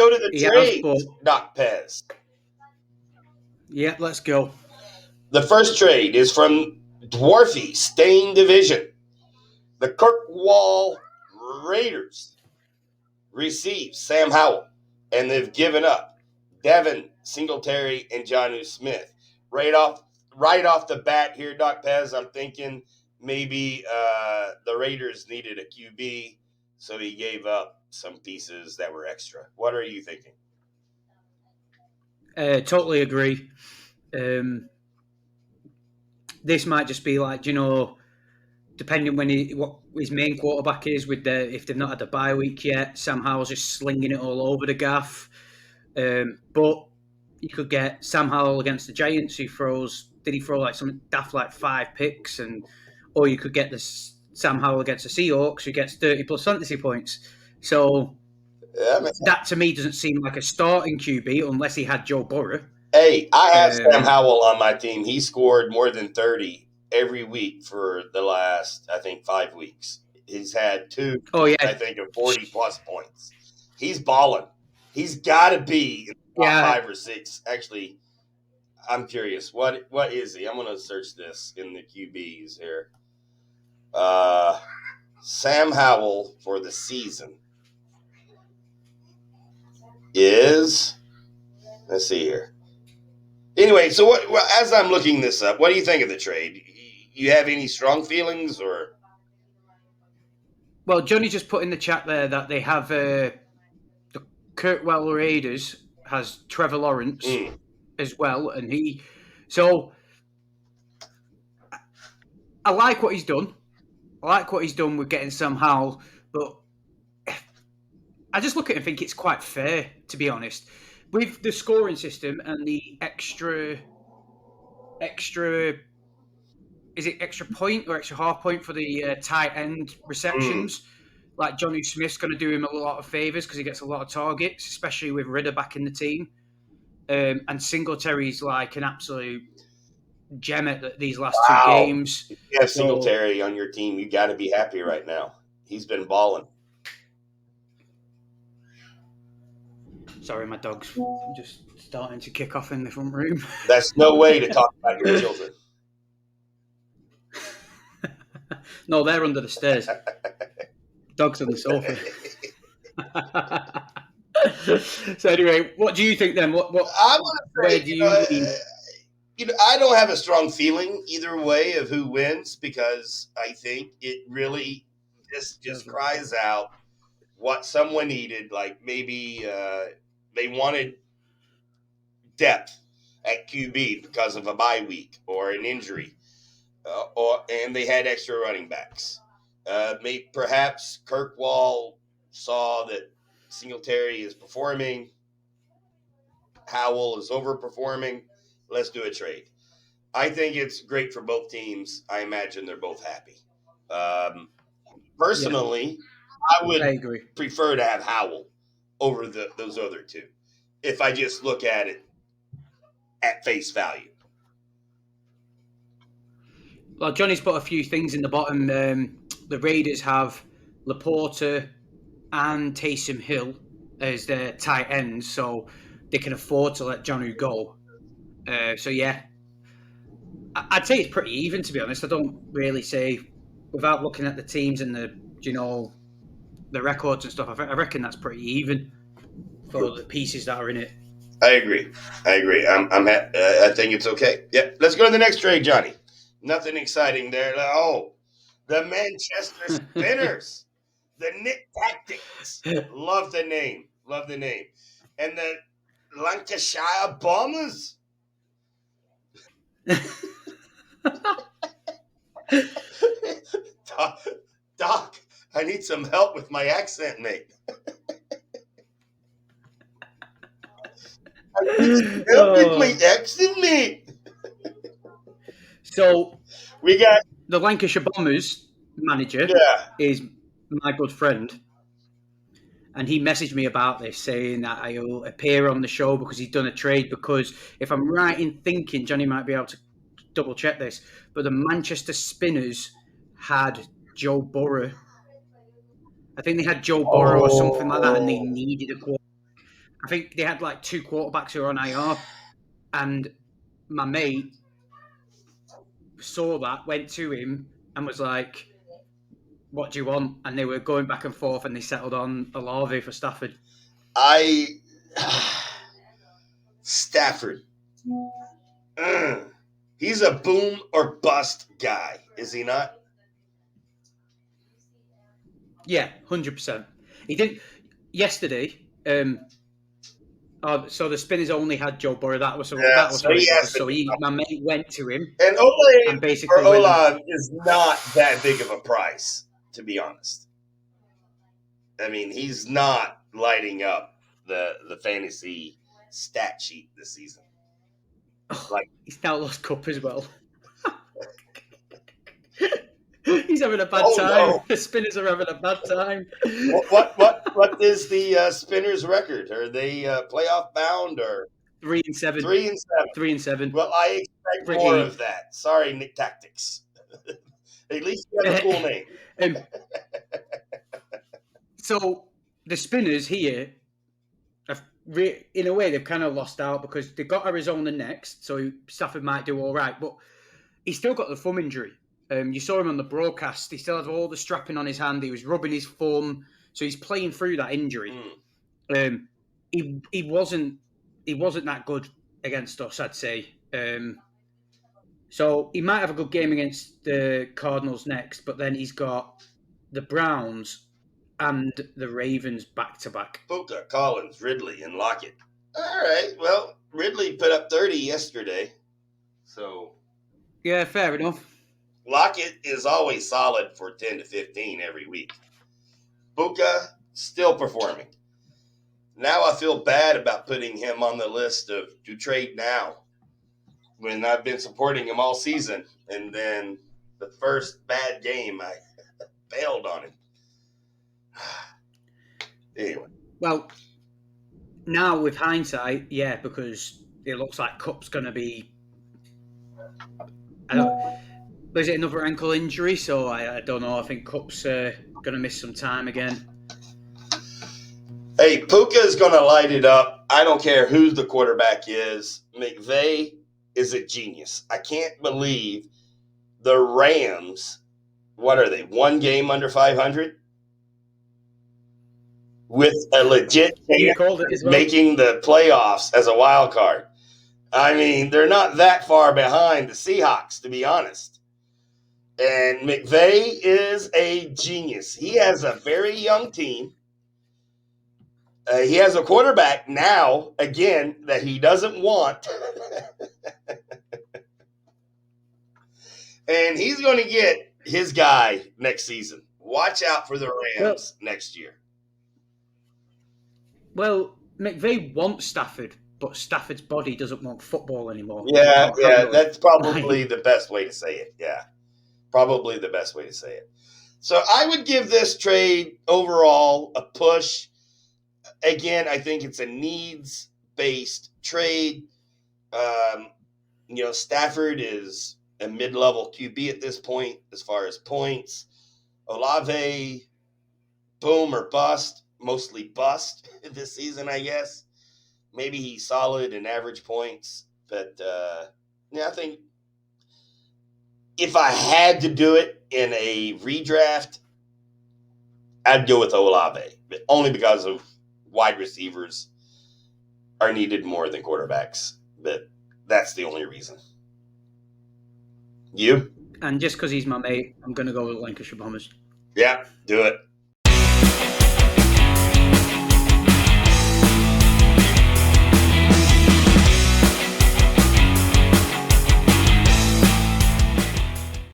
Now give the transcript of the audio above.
go to the he has, trades, but Doc Pez. yeah, let's go. The first trade is from Dwarfy, Stain Division. The Kirkwall Raiders receive Sam Howell, and they've given up Devin Singletary and Jonnu Smith. Right off the bat here, Doc Pez, I'm thinking maybe the Raiders needed a QB, so he gave up some pieces that were extra. What are you thinking? Totally agree. This might just be like, depending what his main quarterback is if they've not had a bye week yet. Sam Howell's just slinging it all over the gaff. But you could get Sam Howell against the Giants, who did he throw like something daft like 5 picks, or you could get this Sam Howell against the Seahawks, who gets 30 plus fantasy points. So that to me doesn't seem like a starting QB unless he had Joe Burrow. Hey, I have Sam Howell on my team. He scored more than 30 every week for the last, I think, 5 weeks. He's had 2, I think, of 40-plus points. He's balling. He's got to be in top 5 or 6. Actually, I'm curious. What is he? I'm going to search this in the QBs here. Sam Howell for the season is, let's see here. Anyway, so as I'm looking this up, what do you think of the trade? You have any strong feelings, or? Well, Johnny just put in the chat there that they have the Kirkwell Raiders has Trevor Lawrence as well, and I like what he's done. I like what he's done with getting Sam Howell, but I just look at it and think it's quite fair, to be honest. With the scoring system and the extra is it extra point or extra half point for the tight end receptions? Like Jonnu Smith's going to do him a lot of favors because he gets a lot of targets, especially with Ridder back in the team. And Singletary's like an absolute gem at these last 2 games. If you have Singletary on your team, you got to be happy right now. He's been balling. Sorry, my dog's just starting to kick off in the front room. That's no way to talk about your children. No, they're under the stairs. Dog's on the sofa. So anyway, what do you think then? What I'm gonna say, I don't have a strong feeling either way of who wins, because I think it really just cries out what someone needed. Like maybe they wanted depth at QB because of a bye week or an injury, and they had extra running backs. Perhaps Kirkwall saw that Singletary is performing, Howell is overperforming. Let's do a trade. I think it's great for both teams. I imagine they're both happy. Personally, I would prefer to have Howell over those other 2, if I just look at it at face value. Well, Johnny's put a few things in the bottom. The Raiders have Laporta and Taysom Hill as their tight ends, so they can afford to let Jonnu go. So yeah, I'd say it's pretty even, to be honest. I don't really say, without looking at the teams and the records and stuff, I reckon that's pretty even for the pieces that are in it. I agree. I think it's okay. Yeah, let's go to the next trade, Johnny. Nothing exciting there. Oh, the Manchester Spinners, the Nick Tactics. Love the name. And the Lancashire Bombers. Doc, I need some help with my accent, mate. I need some help with my accent, mate. So we got the Lancashire Bombers manager is my good friend, and he messaged me about this, saying that I'll appear on the show because he's done a trade. Because if I'm right in thinking, Johnny might be able to double check this, but the Manchester Spinners had Joe Burrow. I think they had Joe Burrow or something like that, and they needed a quarterback. I think they had like 2 quarterbacks who were on IR, and my mate saw that, went to him, and was like, "What do you want?" And they were going back and forth, and they settled on Olave for Stafford. Stafford. He's a boom or bust guy, is he not? Yeah, 100%. He did yesterday. So the Spinners only had Joe Burrow. That was Yeah, so how he it has was. to So be. my mate went to him And and Olave or basically Olav is not that big of a price, to be honest. I mean, he's not lighting up the fantasy stat sheet this season. Like, he's now lost Cup as well. He's having a bad oh time. no! The Spinners are having a bad time. What is the Spinners' record? Are they playoff bound or 3-7. 3-7? 3-7. Well, I expect more Pretty. of that. Sorry, Nick Tactics. At least you have a cool name. So the Spinners here, in a way, they've kind of lost out because they got Arizona next, so Stafford might do all right, but he's still got the thumb injury. You saw him on the broadcast. He still had all the strapping on his hand. He was rubbing his thumb, so he's playing through that injury. He wasn't that good against us, I'd say. So he might have a good game against the Cardinals next, but then he's got the Browns and the Ravens back to back. Puka, Collins, Ridley, and Lockett. All right. Well, Ridley put up 30 yesterday. So. Yeah, fair enough. Lockett is always solid for 10 to 15 every week. Puka still performing. Now I feel bad about putting him on the list of to trade now when I've been supporting him all season. And then the first bad game, I bailed on him. Anyway. Well, now with hindsight, yeah, because it looks like Cup's going to be. Is it another ankle injury? So I don't know. I think Cup's going to miss some time again. Hey, Puka's going to light it up. I don't care who the quarterback is. McVay is a genius. I can't believe the Rams, what are they, 1 game under 500? With a legit chance making the playoffs as a wild card. I mean, they're not that far behind the Seahawks, to be honest. And McVay is a genius. He has a very young team. He has a quarterback now, again, that he doesn't want. And he's going to get his guy next season. Watch out for the Rams next year. Well, McVay wants Stafford, but Stafford's body doesn't want football anymore. Yeah, that's probably the best way to say it. Yeah, probably the best way to say it. So I would give this trade overall a push. Again, I think it's a needs-based trade. Stafford is a mid-level QB at this point as far as points. Olave, boom or bust, mostly bust this season, I guess. Maybe he's solid in average points, but I think if I had to do it in a redraft, I'd go with Olave, but only because of wide receivers are needed more than quarterbacks. But that's the only reason. You? And just because he's my mate, I'm going to go with Lancashire Bombers. Yeah, do it.